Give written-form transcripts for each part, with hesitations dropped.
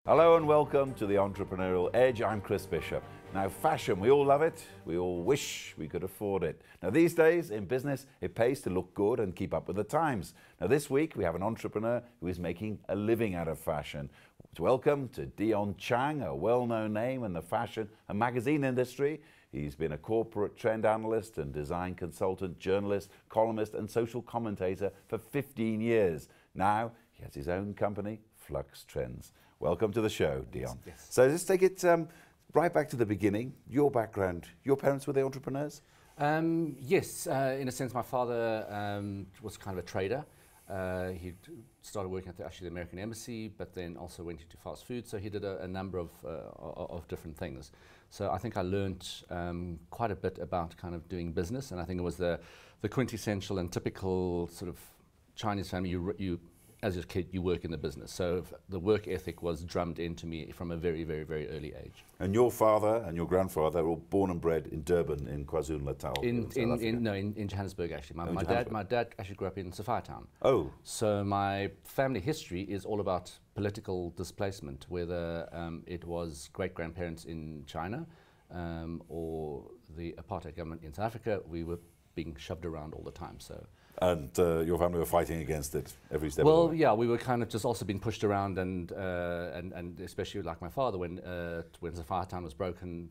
Hello and welcome to the Entrepreneurial Edge. I'm Chris Bishop. Now, fashion, we all love it. We all wish we could afford it. Now, these days in business, it pays to look good and keep up with the times. Now, this week we have an entrepreneur who is making a living out of fashion. Welcome to Dion Chang, a well-known name in the fashion and magazine industry. He's been a corporate trend analyst and design consultant, journalist, columnist and social commentator for 15 years. Now, he has his own company, Flux Trends. Welcome to the show, Dion. Yes. So let's take it right back to the beginning. Your background. Your parents, were they entrepreneurs? Yes, in a sense, my father was kind of a trader. He started working at the American Embassy, but then also went into fast food. So he did a number of different things. So I think I learned quite a bit about kind of doing business, and I think it was the quintessential and typical sort of Chinese family. You as a kid, you work in the business. So the work ethic was drummed into me from a very, very, very early age. And your father and your grandfather were all born and bred in Durban, in KwaZulu-Natal? In Johannesburg, actually. My dad actually grew up in Sophiatown. Oh. So my family history is all about political displacement, whether it was great-grandparents in China or the apartheid government in South Africa. We were being shoved around all the time. So. And your family were fighting against it every step of the Well, way? yeah, we were kind of just also being pushed around, and especially like my father, when Sophiatown was broken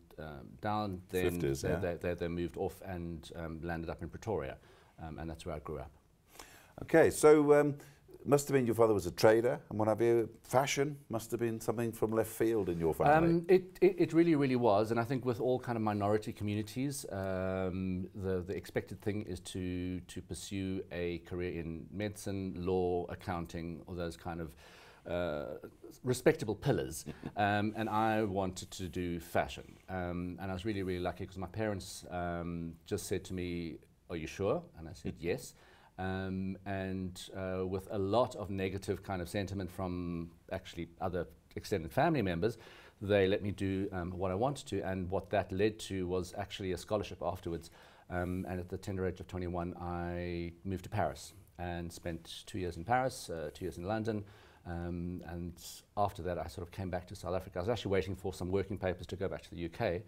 down, then 50s, they moved off and landed up in Pretoria, and that's where I grew up. Okay, so must have been your father was a trader, and what have you. Fashion must have been something from left field in your family. It really, really was, and I think with all kind of minority communities, the expected thing is to pursue a career in medicine, law, accounting, all those kind of respectable pillars. And I wanted to do fashion, and I was really, really lucky because my parents just said to me, "Are you sure?" And I said, "Yes." With a lot of negative kind of sentiment from actually other extended family members, they let me do what I wanted to, and what that led to was actually a scholarship afterwards. And at the tender age of 21, I moved to Paris and spent 2 years in Paris, 2 years in London, and after that I sort of came back to South Africa. I was actually waiting for some working papers to go back to the UK,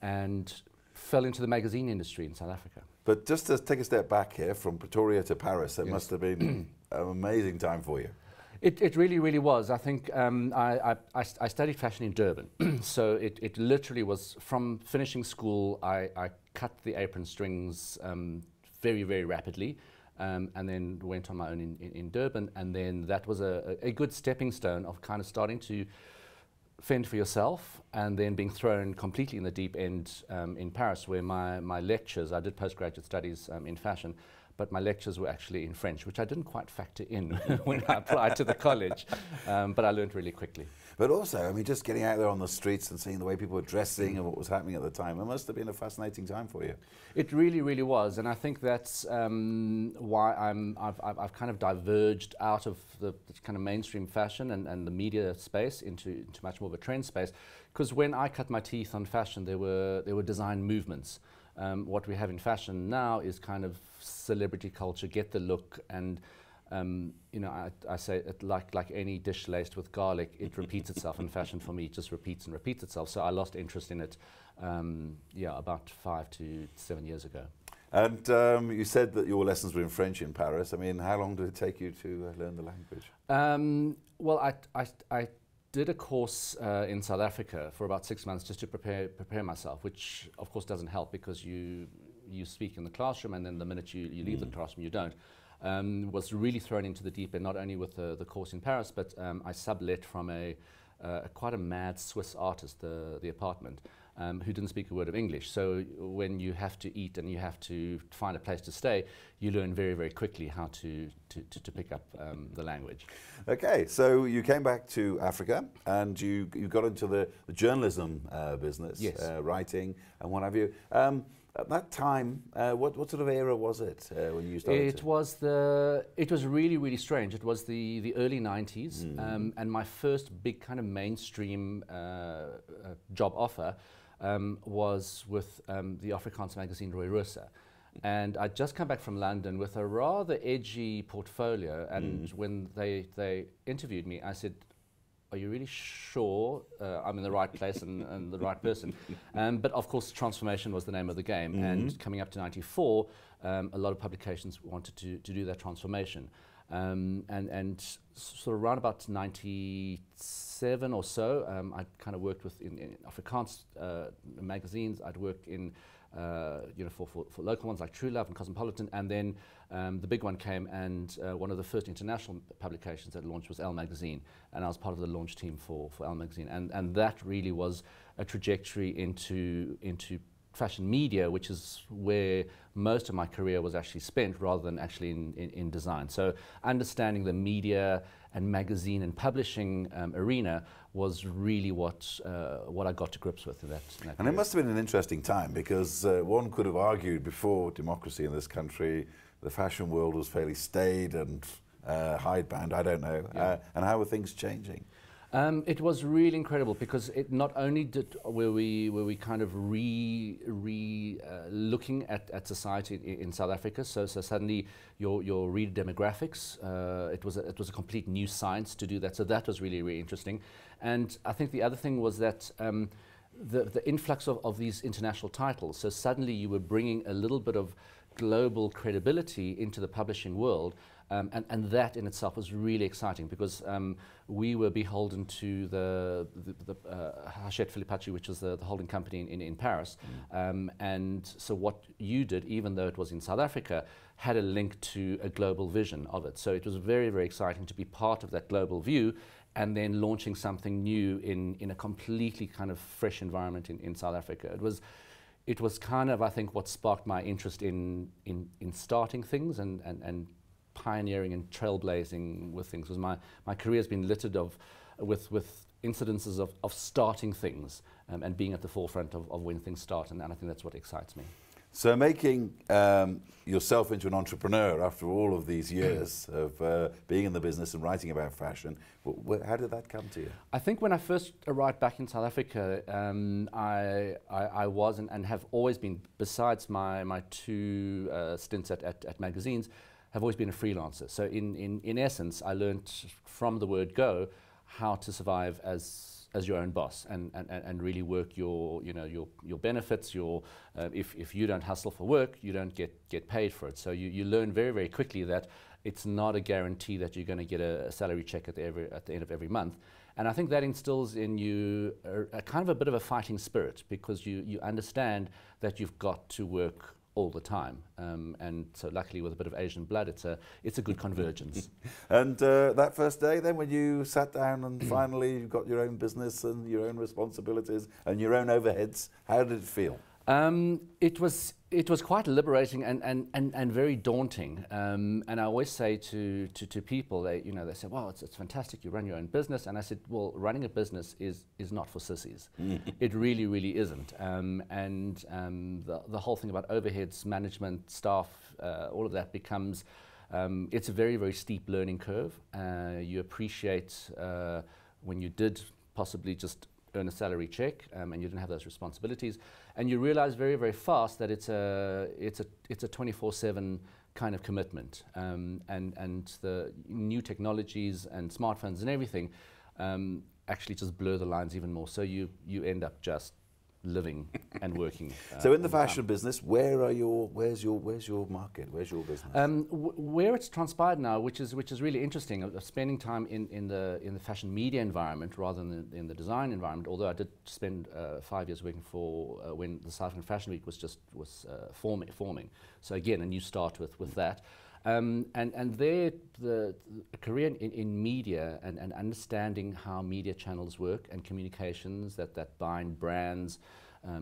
and fell into the magazine industry in South Africa. But just to take a step back here, from Pretoria to Paris, it must have been an amazing time for you. It really, really was. I think I studied fashion in Durban. So it literally was from finishing school, I cut the apron strings very, very rapidly, and then went on my own in Durban. And then that was a good stepping stone of kind of starting to fend for yourself, and then being thrown completely in the deep end in Paris, where my lectures, I did postgraduate studies in fashion, but my lectures were actually in French, which I didn't quite factor in when I applied to the college, but I learned really quickly. But also, I mean, just getting out there on the streets and seeing the way people were dressing and what was happening at the time, it must have been a fascinating time for you. It really, really was, and I think that's why I've kind of diverged out of the kind of mainstream fashion and the media space into much more of a trend space. Because when I cut my teeth on fashion, there were design movements. What we have in fashion now is kind of celebrity culture, get the look, and you know, I say it like any dish laced with garlic, it repeats itself. In fashion, for me, it just repeats and repeats itself. So I lost interest in it, about 5 to 7 years ago. And you said that your lessons were in French in Paris. I mean, how long did it take you to learn the language? Well, I did a course in South Africa for about 6 months just to prepare myself, which of course doesn't help because you speak in the classroom, and then the minute you leave the classroom, you don't. Was really thrown into the deep end, not only with the course in Paris, but I sublet from quite a mad Swiss artist the apartment, who didn't speak a word of English. So when you have to eat and you have to find a place to stay, you learn very, very quickly how to pick up the language. Okay, so you came back to Africa and you got into the journalism business, yes. Writing and what have you. At that time, what sort of era was it when you started? It was really, really strange. It was the early 90s, and my first big kind of mainstream job offer was with the Afrikaans magazine Roy Rosa. And I'd just come back from London with a rather edgy portfolio, and when they interviewed me, I said, are you really sure I'm in the right place and the right person? But of course, transformation was the name of the game. And coming up to 94, a lot of publications wanted to do that transformation. And sort of around about 97 or so, I kind of worked with in Afrikaans magazines. I'd worked in for local ones like True Love and Cosmopolitan, and then the big one came, and one of the first international publications that launched was Elle Magazine, and I was part of the launch team for Elle Magazine, and that really was a trajectory into fashion media, which is where most of my career was actually spent rather than actually in design. So understanding the media and magazine and publishing arena was really what I got to grips with in that and period. it must have been an interesting time, because one could have argued before democracy in this country, the fashion world was fairly staid and hidebound, I don't know. Yeah. And how were things changing? It was really incredible, because it not only were we kind of looking at society in South Africa. So suddenly your reader demographics, it was a complete new science to do that. So that was really interesting. And I think the other thing was that the influx of these international titles. So suddenly you were bringing a little bit of global credibility into the publishing world. And that in itself was really exciting, because we were beholden to the Hachette Filipacci, which was the holding company in Paris. And so what you did, even though it was in South Africa, had a link to a global vision of it. So it was very exciting to be part of that global view, and then launching something new in a completely kind of fresh environment in South Africa. It was kind of, I think, what sparked my interest in starting things and pioneering and trailblazing with things. Because my career has been littered with incidences of starting things and being at the forefront of when things start, and I think that's what excites me. So making yourself into an entrepreneur after all of these years of being in the business and writing about fashion, how did that come to you? I think when I first arrived back in South Africa, I was and have always been, besides my two stints at magazines, have always been a freelancer. So in essence, I learned from the word go how to survive as your own boss and really work your benefits. If you don't hustle for work, you don't get paid for it. So you learn very quickly that it's not a guarantee that you're going to get a salary check at the end of every month. And I think that instills in you a kind of a bit of a fighting spirit, because you understand that you've got to work all the time, and so luckily with a bit of Asian blood, it's a good convergence. And that first day then, when you sat down and finally you got your own business and your own responsibilities and your own overheads, how did it feel? It was quite liberating and very daunting. And I always say to people, they say, "Wow, it's fantastic, you run your own business." And I said, "Well, running a business is not for sissies. It really isn't." The whole thing about overheads, management, staff, all of that becomes it's a very steep learning curve. You appreciate when you did possibly just earn a salary check and you didn't have those responsibilities, and you realize very fast that it's a 24/7 kind of commitment, and the new technologies and smartphones and everything actually just blur the lines even more, so you end up just living and working. So in the fashion business, where's your market? Where's your business? Where it's transpired now, which is really interesting, of spending time in the fashion media environment rather than in the design environment. Although I did spend 5 years working for when the South African Fashion Week was forming. So again, a new start with that. And there, the career in media and understanding how media channels work and communications that bind brands,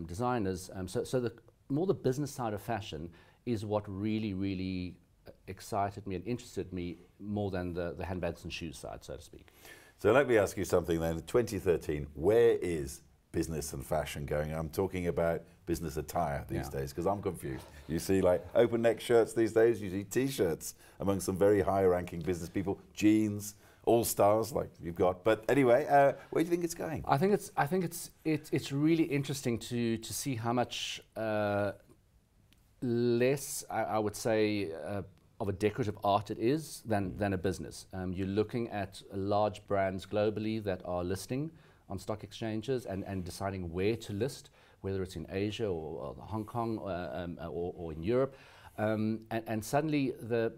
designers. So more the business side of fashion is what really excited me and interested me more than the handbags and shoes side, so to speak. So let me ask you something then. In 2013, where is business and fashion going? I'm talking about business attire these days, because I'm confused. You see like open neck shirts these days, you see t-shirts among some very high ranking business people, jeans, all stars like you've got. But anyway, where do you think it's going? I think it's really interesting to see how much less, I would say, of a decorative art it is than a business. You're looking at large brands globally that are listing on stock exchanges and deciding where to list, whether it's in Asia or Hong Kong or in Europe, and suddenly the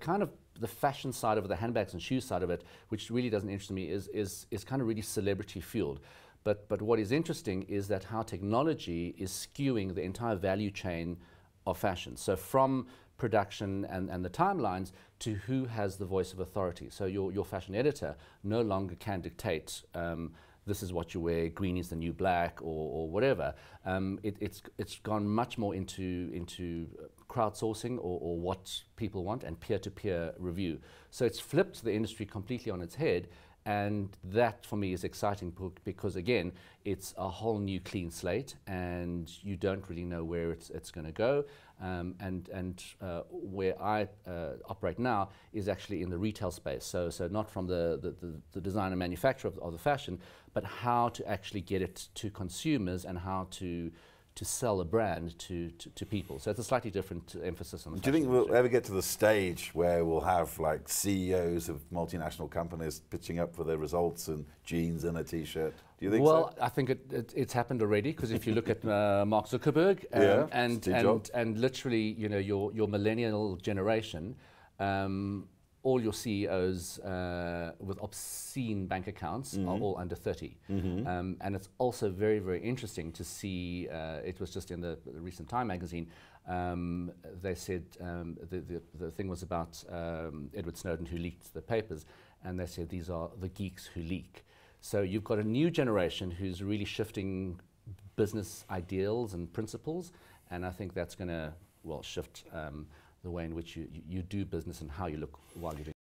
kind of the fashion side of it, the handbags and shoes side of it, which really doesn't interest me, is kind of really celebrity fueled. But what is interesting is that how technology is skewing the entire value chain of fashion. So from production and the timelines to who has the voice of authority. So your fashion editor no longer can dictate this is what you wear, green is the new black, or whatever. It's gone much more into crowdsourcing or what people want and peer-to-peer review. So it's flipped the industry completely on its head. And that, for me, is exciting because, again, it's a whole new clean slate, and you don't really know where it's going to go. Where I operate now is actually in the retail space. So not from the design and manufacture of the fashion, but how to actually get it to consumers and how to sell a brand to people. So it's a slightly different emphasis on the Do you think we'll ever get to the stage where we'll have like CEOs of multinational companies pitching up for their results in jeans and a t-shirt? Do you think so? Well, I think it's happened already, because if you look at Mark Zuckerberg and literally, you know, your millennial generation, all your CEOs with obscene bank accounts are all under 30. And it's also very, very interesting to see, it was just in the recent Time magazine, they said the thing was about Edward Snowden, who leaked the papers, and they said these are the geeks who leak. So you've got a new generation who's really shifting business ideals and principles, and I think that's going to, well, shift the way in which you do business and how you look while you're doing